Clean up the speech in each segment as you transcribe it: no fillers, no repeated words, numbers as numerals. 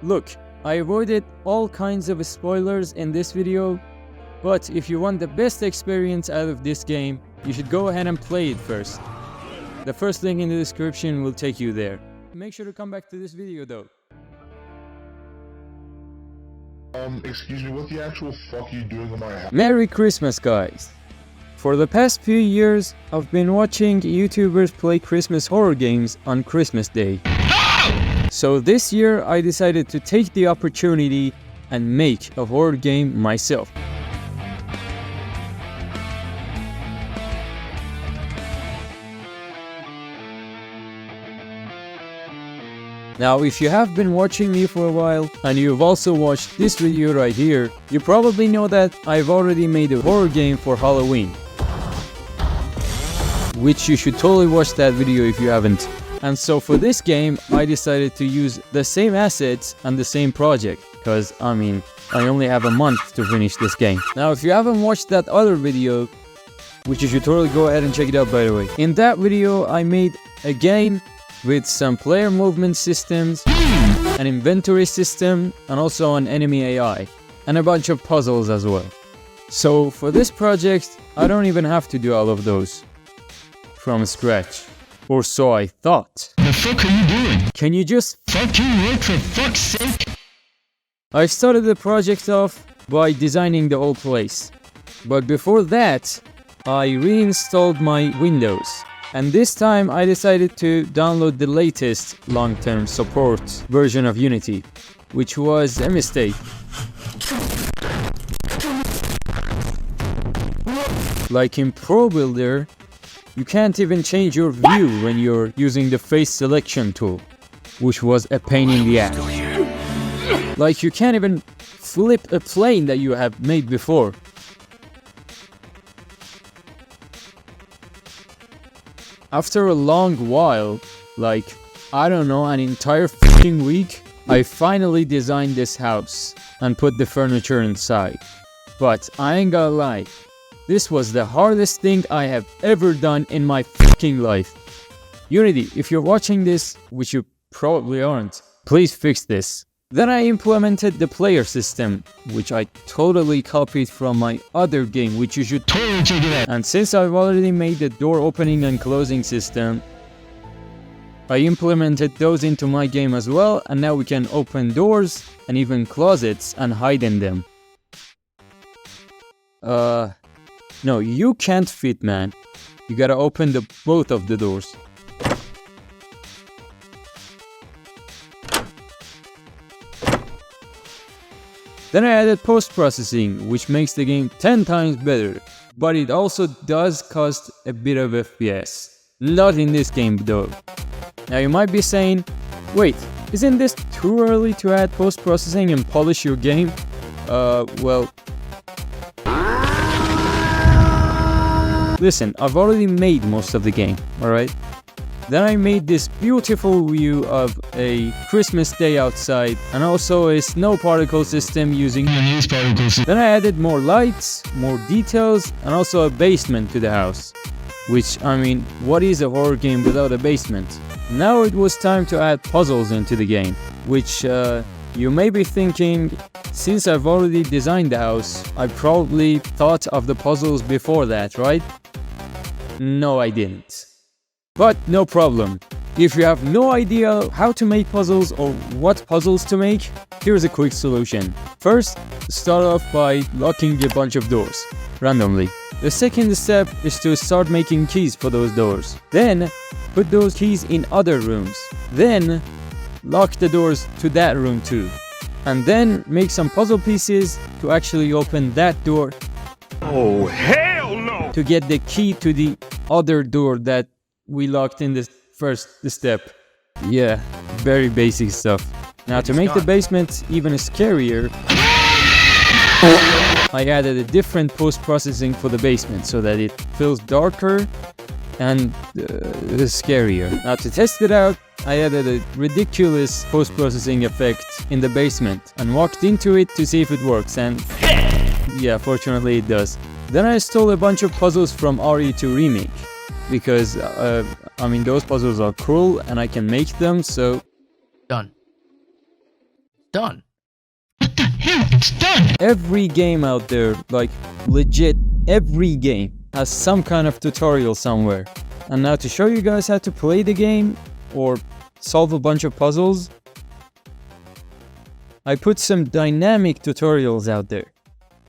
Look, I avoided all kinds of spoilers in this video, but if you want the best experience out of this game, you should go ahead and play it first. The first link in the description will take you there. Make sure to come back to this video though. Excuse me, what the actual fuck are you doing in my house? Merry Christmas, guys! For the past few years, I've been watching YouTubers play Christmas horror games on Christmas Day. So this year, I decided to take the opportunity and make a horror game myself. Now, if you have been watching me for a while, and you've also watched this video right here, you probably know that I've already made a horror game for Halloween. Which you should totally watch that video if you haven't. And so for this game, I decided to use the same assets and the same project. Cause, I only have a month to finish this game. Now, if you haven't watched that other video, which you should totally go ahead and check it out by the way. In that video, I made a game with some player movement systems, an inventory system, and also an enemy AI, and a bunch of puzzles as well. So for this project, I don't even have to do all of those from scratch. Or so I thought. The fuck are you doing? Can you just fucking work for fuck's sake? I started the project off by designing the whole place. But before that, I reinstalled my Windows. And this time I decided to download the latest long-term support version of Unity, which was a mistake. Like in Pro Builder, you can't even change your view when you're using the face selection tool, which was a pain in the ass. Like you can't even flip a plane that you have made before. After a long while, like, I don't know, an entire fucking week, I finally designed this house and put the furniture inside. But I ain't gonna lie, this was the hardest thing I have ever done in my fucking life. Unity, if you're watching this, which you probably aren't, please fix this. Then I implemented the player system, which I totally copied from my other game, which you should totally check it out. And since I've already made the door opening and closing system, I implemented those into my game as well, and now we can open doors and even closets and hide in them. No, you can't fit, man. You gotta open both of the doors. Then I added post-processing, which makes the game 10 times better. But it also does cost a bit of FPS. Not in this game though. Now you might be saying, wait, isn't this too early to add post-processing and polish your game? Well... Listen, I've already made most of the game, alright? Then I made this beautiful view of a Christmas day outside and also a snow particle system using the news particles. Then I added more lights, more details, and also a basement to the house. Which, what is a horror game without a basement? Now it was time to add puzzles into the game, which you may be thinking, since I've already designed the house, I probably thought of the puzzles before that, right? No, I didn't. But no problem. If you have no idea how to make puzzles or what puzzles to make, here's a quick solution. First, start off by locking a bunch of doors, randomly. The second step is to start making keys for those doors. Then, put those keys in other rooms. Then, lock the doors to that room too. And then, make some puzzle pieces to actually open that door. Oh, hell no! To get the key to the other door that we locked in the first step. Yeah, very basic stuff. Now to make the basement even scarier, I added a different post-processing for the basement so that it feels darker and scarier. Now to test it out, I added a ridiculous post-processing effect in the basement and walked into it to see if it works, and yeah, fortunately it does. Then I stole a bunch of puzzles from RE2 Remake, because those puzzles are cool and I can make them, so... Done. Done. What the hell? It's done! Every game out there, like legit every game, has some kind of tutorial somewhere. And now to show you guys how to play the game or solve a bunch of puzzles, I put some dynamic tutorials out there.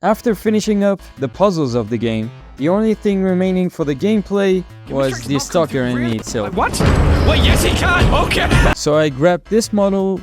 After finishing up the puzzles of the game, the only thing remaining for the gameplay was the stalker enemy itself. What? Well, yes, he can. Okay. So I grabbed this model,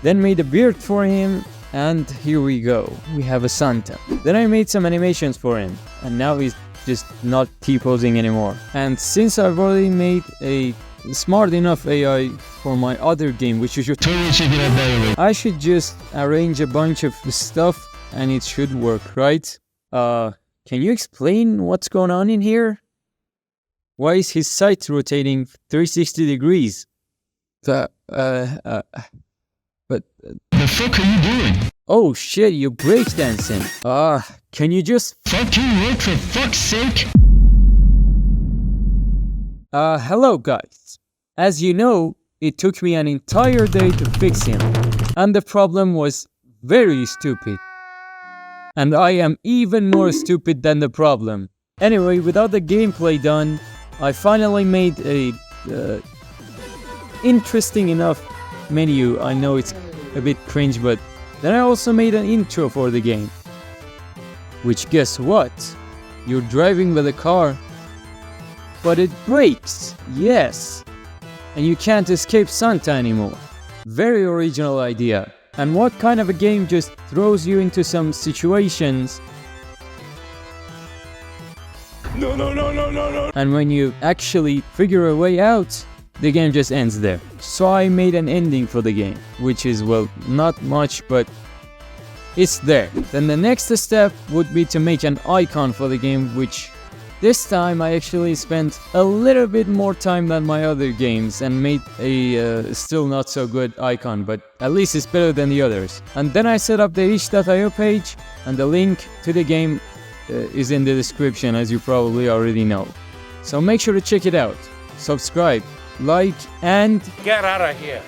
then made a beard for him, and here we go. We have a Santa. Then I made some animations for him, and now he's just not T-posing anymore. And since I've already made a smart enough AI for my other game, which you should Totally check it out, by the way. I should just arrange a bunch of stuff and it should work, right? Can you explain what's going on in here? Why is his sight rotating 360 degrees? What the fuck are you doing? Oh shit, you're breakdancing. Can you just... Fucking work for fuck's sake! Hello guys. As you know, it took me an entire day to fix him. And the problem was very stupid. And I am even more stupid than the problem. Anyway, without the gameplay done, I finally made a interesting enough menu. I know it's a bit cringe, but then I also made an intro for the game. Which, guess what? You're driving with a car, but it breaks. Yes. And you can't escape Santa anymore. Very original idea. And what kind of a game just throws you into some situations? No. And when you actually figure a way out, the game just ends there. So I made an ending for the game, which is, well, not much, but it's there. Then the next step would be to make an icon for the game, which this time I actually spent a little bit more time than my other games and made a still not so good icon, but at least it's better than the others. And then I set up the itch.io page, and the link to the game is in the description, as you probably already know. So make sure to check it out, subscribe, like, and Get out of here.